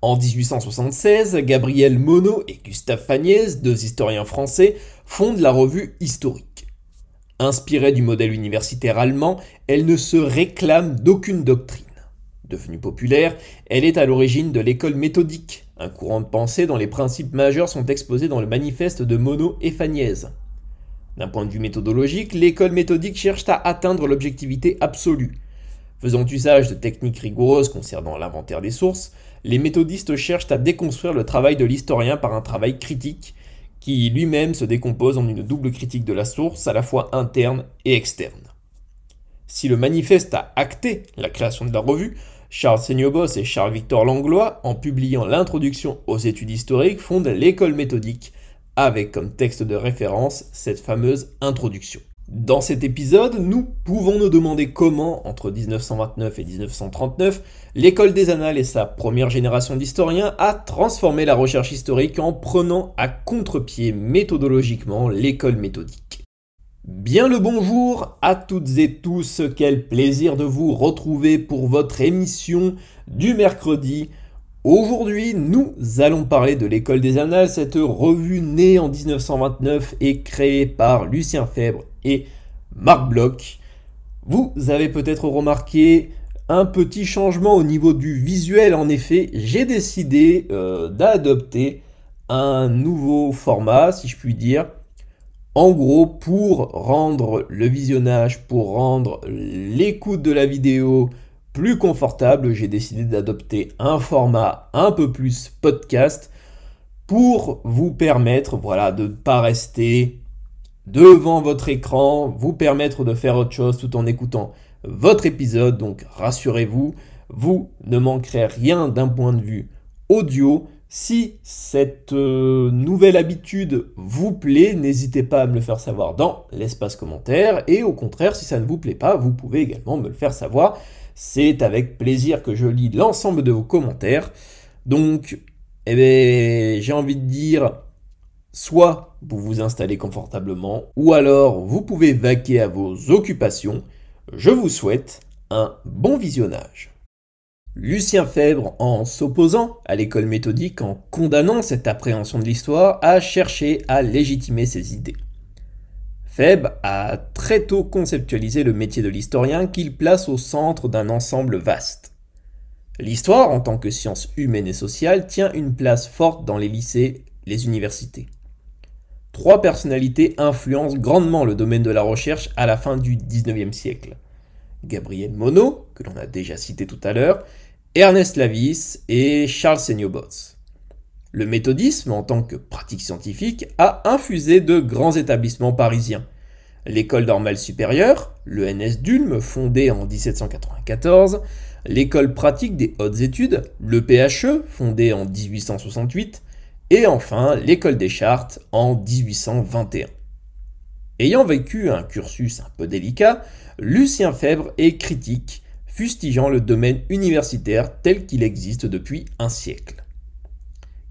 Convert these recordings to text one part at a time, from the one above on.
En 1876, Gabriel Monod et Gustave Fagniès, deux historiens français, fondent la revue Historique. Inspirée du modèle universitaire allemand, elle ne se réclame d'aucune doctrine. Devenue populaire, elle est à l'origine de l'école méthodique, un courant de pensée dont les principes majeurs sont exposés dans le manifeste de Monod et Fagniès. D'un point de vue méthodologique, l'école méthodique cherche à atteindre l'objectivité absolue. Faisant usage de techniques rigoureuses concernant l'inventaire des sources, les méthodistes cherchent à déconstruire le travail de l'historien par un travail critique, qui lui-même se décompose en une double critique de la source, à la fois interne et externe. Si le manifeste a acté la création de la revue, Charles Seignobos et Charles-Victor Langlois, en publiant l'introduction aux études historiques, fondent l'école méthodique, avec comme texte de référence cette fameuse introduction. Dans cet épisode, nous pouvons nous demander comment, entre 1929 et 1939, l'école des Annales et sa première génération d'historiens a transformé la recherche historique en prenant à contre-pied méthodologiquement l'école méthodique. Bien le bonjour à toutes et tous, quel plaisir de vous retrouver pour votre émission du mercredi. Aujourd'hui, nous allons parler de l'école des Annales, cette revue née en 1929 et créée par Lucien Febvre et Marc Bloch. Vous avez peut-être remarqué un petit changement au niveau du visuel. En effet, j'ai décidé d'adopter un nouveau format, si je puis dire. En gros, pour rendre le visionnage, pour rendre l'écoute de la vidéo plus confortable, j'ai décidé d'adopter un format un peu plus podcast pour vous permettre, de ne pas rester devant votre écran, vous permettre de faire autre chose tout en écoutant votre épisode. Donc rassurez-vous, vous ne manquerez rien d'un point de vue audio. Si cette nouvelle habitude vous plaît, n'hésitez pas à me le faire savoir dans l'espace commentaire. Et au contraire, si ça ne vous plaît pas, vous pouvez également me le faire savoir. C'est avec plaisir que je lis l'ensemble de vos commentaires. Donc, j'ai envie de dire, soit vous vous installez confortablement, ou alors vous pouvez vaquer à vos occupations. Je vous souhaite un bon visionnage. Lucien Febvre, en s'opposant à l'école méthodique, en condamnant cette appréhension de l'histoire, a cherché à légitimer ses idées. Febvre a très tôt conceptualisé le métier de l'historien qu'il place au centre d'un ensemble vaste. L'histoire, en tant que science humaine et sociale, tient une place forte dans les lycées, les universités. Trois personnalités influencent grandement le domaine de la recherche à la fin du XIXe siècle. Gabriel Monod, que l'on a déjà cité tout à l'heure, Ernest Lavis et Charles Seignobos. Le méthodisme, en tant que pratique scientifique, a infusé de grands établissements parisiens. L'école normale supérieure, l'ENS d'Ulm, fondée en 1794, l'école pratique des hautes études, l'EPHE, fondée en 1868, et enfin l'école des Chartes en 1821. Ayant vécu un cursus un peu délicat, Lucien Febvre est critique, fustigeant le domaine universitaire tel qu'il existe depuis un siècle.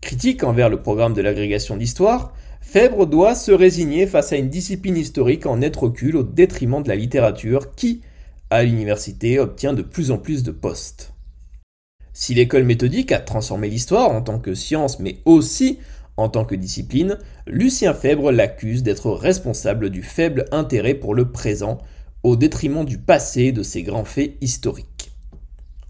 Critique envers le programme de l'agrégation d'histoire, Febvre doit se résigner face à une discipline historique en net recul au détriment de la littérature qui, à l'université, obtient de plus en plus de postes. Si l'école méthodique a transformé l'histoire en tant que science mais aussi en tant que discipline, Lucien Febvre l'accuse d'être responsable du faible intérêt pour le présent au détriment du passé et de ses grands faits historiques.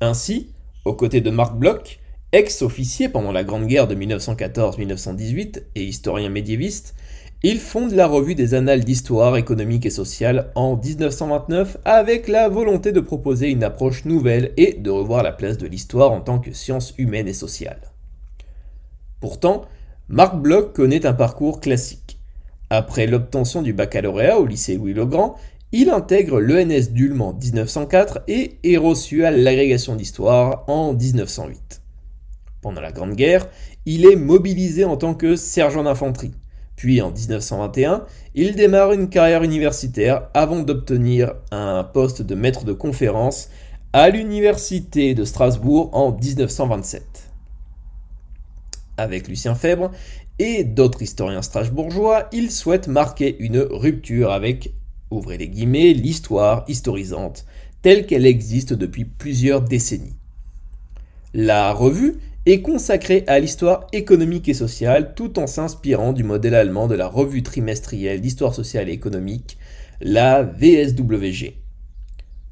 Ainsi, aux côtés de Marc Bloch, ex-officier pendant la Grande Guerre de 1914-1918 et historien médiéviste, il fonde la revue des Annales d'histoire économique et sociale en 1929 avec la volonté de proposer une approche nouvelle et de revoir la place de l'histoire en tant que science humaine et sociale. Pourtant, Marc Bloch connaît un parcours classique. Après l'obtention du baccalauréat au lycée Louis-le-Grand, il intègre l'ENS d'Ulm en 1904 et est reçu à l'agrégation d'histoire en 1908. Pendant la Grande Guerre, il est mobilisé en tant que sergent d'infanterie. Puis en 1921, il démarre une carrière universitaire avant d'obtenir un poste de maître de conférence à l'université de Strasbourg en 1927. Avec Lucien Febvre et d'autres historiens strasbourgeois, il souhaite marquer une rupture avec, ouvrez les guillemets, l'histoire historisante telle qu'elle existe depuis plusieurs décennies. La revue est consacré à l'histoire économique et sociale tout en s'inspirant du modèle allemand de la revue trimestrielle d'histoire sociale et économique, la VSWG.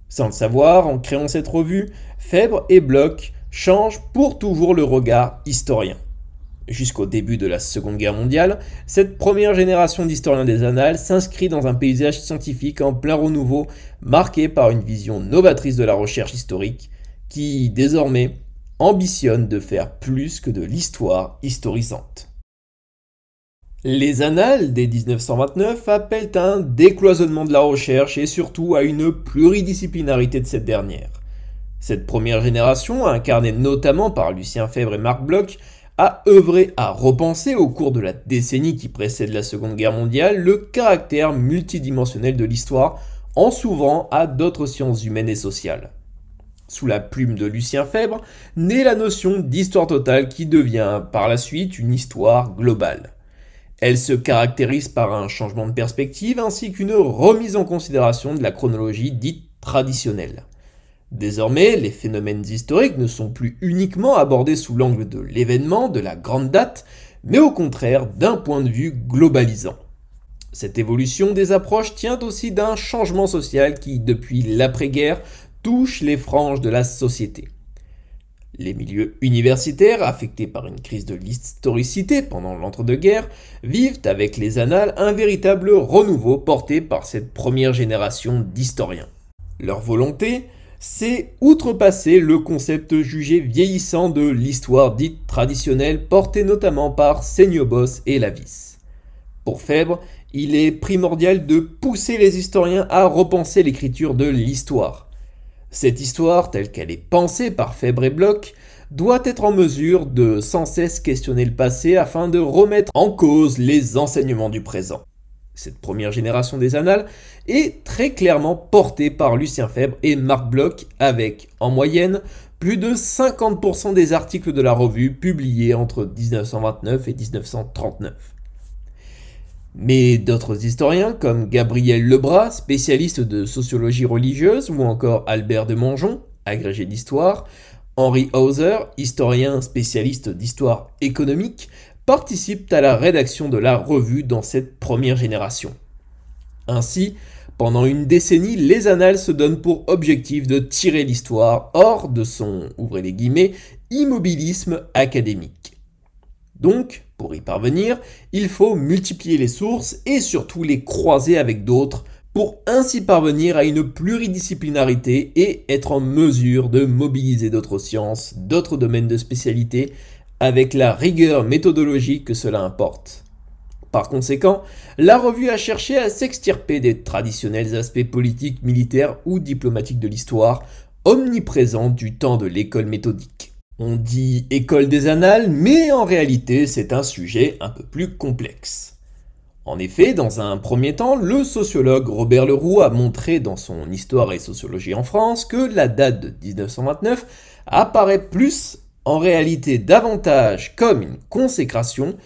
Sans le savoir, en créant cette revue, Febvre et Bloch changent pour toujours le regard historien. Jusqu'au début de la Seconde Guerre mondiale, cette première génération d'historiens des annales s'inscrit dans un paysage scientifique en plein renouveau, marqué par une vision novatrice de la recherche historique, qui, désormais, ambitionne de faire plus que de l'histoire historisante. Les annales dès 1929 appellent à un décloisonnement de la recherche et surtout à une pluridisciplinarité de cette dernière. Cette première génération, incarnée notamment par Lucien Febvre et Marc Bloch, a œuvré à repenser au cours de la décennie qui précède la Seconde Guerre mondiale le caractère multidimensionnel de l'histoire en s'ouvrant à d'autres sciences humaines et sociales. Sous la plume de Lucien Febvre naît la notion d'histoire totale qui devient par la suite une histoire globale. Elle se caractérise par un changement de perspective ainsi qu'une remise en considération de la chronologie dite traditionnelle. Désormais, les phénomènes historiques ne sont plus uniquement abordés sous l'angle de l'événement, de la grande date, mais au contraire d'un point de vue globalisant. Cette évolution des approches tient aussi d'un changement social qui, depuis l'après-guerre, touche les franges de la société. Les milieux universitaires, affectés par une crise de l'historicité pendant l'entre-deux-guerres, vivent avec les annales un véritable renouveau porté par cette première génération d'historiens. Leur volonté, c'est outrepasser le concept jugé vieillissant de l'histoire dite traditionnelle porté notamment par Seignobos et Lavis. Pour Febvre, il est primordial de pousser les historiens à repenser l'écriture de l'histoire. Cette histoire, telle qu'elle est pensée par Febvre et Bloch, doit être en mesure de sans cesse questionner le passé afin de remettre en cause les enseignements du présent. Cette première génération des annales est très clairement portée par Lucien Febvre et Marc Bloch avec, en moyenne, plus de 50% des articles de la revue publiés entre 1929 et 1939. Mais d'autres historiens comme Gabriel Lebras, spécialiste de sociologie religieuse, ou encore Albert de Mongeon, agrégé d'histoire, Henri Hauser, historien spécialiste d'histoire économique, participent à la rédaction de la revue dans cette première génération. Ainsi, pendant une décennie, les annales se donnent pour objectif de tirer l'histoire hors de son, ouvrez les guillemets, immobilisme académique. Donc, pour y parvenir, il faut multiplier les sources et surtout les croiser avec d'autres pour ainsi parvenir à une pluridisciplinarité et être en mesure de mobiliser d'autres sciences, d'autres domaines de spécialité avec la rigueur méthodologique que cela importe. Par conséquent, la revue a cherché à s'extirper des traditionnels aspects politiques, militaires ou diplomatiques de l'histoire, omniprésents du temps de l'école méthodique. On dit école des annales, mais en réalité c'est un sujet un peu plus complexe. En effet, dans un premier temps, le sociologue Robert Leroux a montré dans son Histoire et sociologie en France que la date de 1929 apparaît plus en réalité davantage comme une consécration,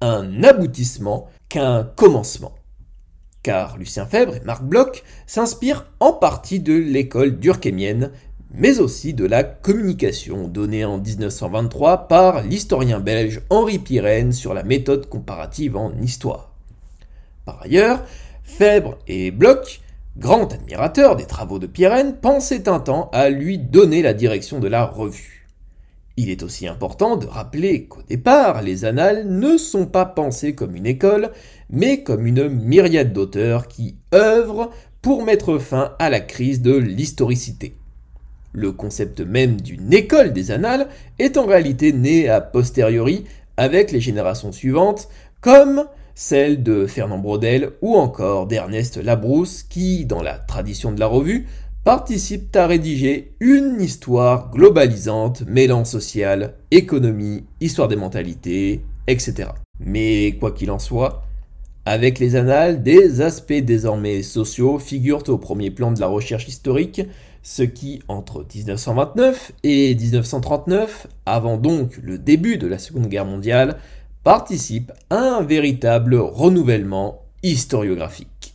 un aboutissement qu'un commencement. Car Lucien Febvre et Marc Bloch s'inspirent en partie de l'école durkheimienne, mais aussi de la communication donnée en 1923 par l'historien belge Henri Pirenne sur la méthode comparative en histoire. Par ailleurs, Febvre et Bloch, grand admirateur des travaux de Pirenne, pensaient un temps à lui donner la direction de la revue. Il est aussi important de rappeler qu'au départ, les annales ne sont pas pensées comme une école, mais comme une myriade d'auteurs qui œuvrent pour mettre fin à la crise de l'historicité. Le concept même d'une école des annales est en réalité né a posteriori avec les générations suivantes, comme celle de Fernand Braudel ou encore d'Ernest Labrousse qui, dans la tradition de la revue, participent à rédiger une histoire globalisante mêlant social, économie, histoire des mentalités, etc. Mais quoi qu'il en soit, avec les annales, des aspects désormais sociaux figurent au premier plan de la recherche historique, ce qui, entre 1929 et 1939, avant donc le début de la Seconde Guerre mondiale, participe à un véritable renouvellement historiographique.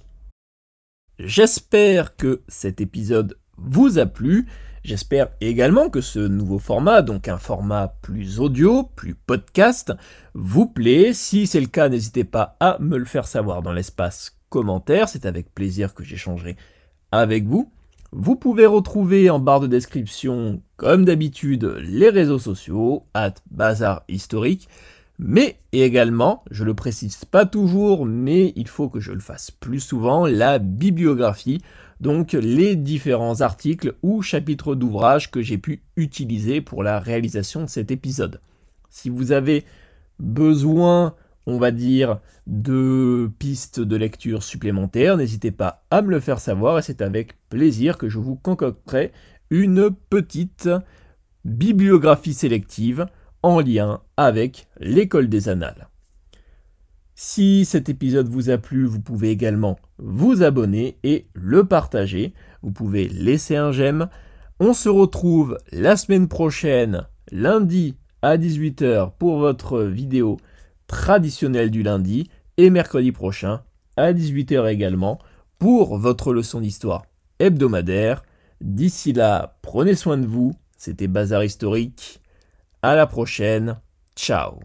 J'espère que cet épisode vous a plu. J'espère également que ce nouveau format, donc un format plus audio, plus podcast, vous plaît. Si c'est le cas, n'hésitez pas à me le faire savoir dans l'espace commentaire. C'est avec plaisir que j'échangerai avec vous. Vous pouvez retrouver en barre de description, comme d'habitude, les réseaux sociaux, @bazarhistorique, mais également, je le précise pas toujours, mais il faut que je le fasse plus souvent, la bibliographie, donc les différents articles ou chapitres d'ouvrages que j'ai pu utiliser pour la réalisation de cet épisode. Si vous avez besoin, on va dire, de pistes de lecture supplémentaires, n'hésitez pas à me le faire savoir et c'est avec plaisir que je vous concocterai une petite bibliographie sélective en lien avec l'école des annales. Si cet épisode vous a plu, vous pouvez également vous abonner et le partager. Vous pouvez laisser un j'aime. On se retrouve la semaine prochaine, lundi à 18h pour votre vidéo traditionnelle du lundi et mercredi prochain à 18h également pour votre leçon d'histoire hebdomadaire. D'ici là, prenez soin de vous. C'était Bazar Historique. À la prochaine. Ciao.